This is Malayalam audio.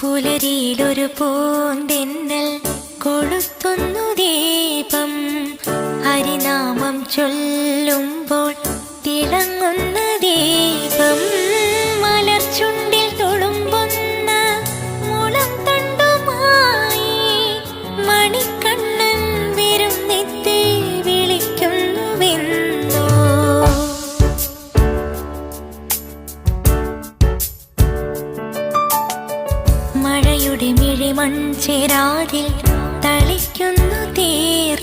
പുലരിയിലൊരു പൂന്തെന്നൽ കൊളുത്തുന്നു ദീപം. ഹരിനാമം ചൊല്ലുമ്പോൾ തിളങ്ങുന്ന ദീപം. മലർച്ചുണ്ടിൽ തുളുമ്പുന്ന മുളം തണ്ടുമായി മണിക്കണ്ണൻ വിരുന്നെത്തി വിളിക്കുന്നുവെന്നോ. മഴയുടെ മിഴിമൺചേരാതിൽ തളിക്കുന്നു തീർ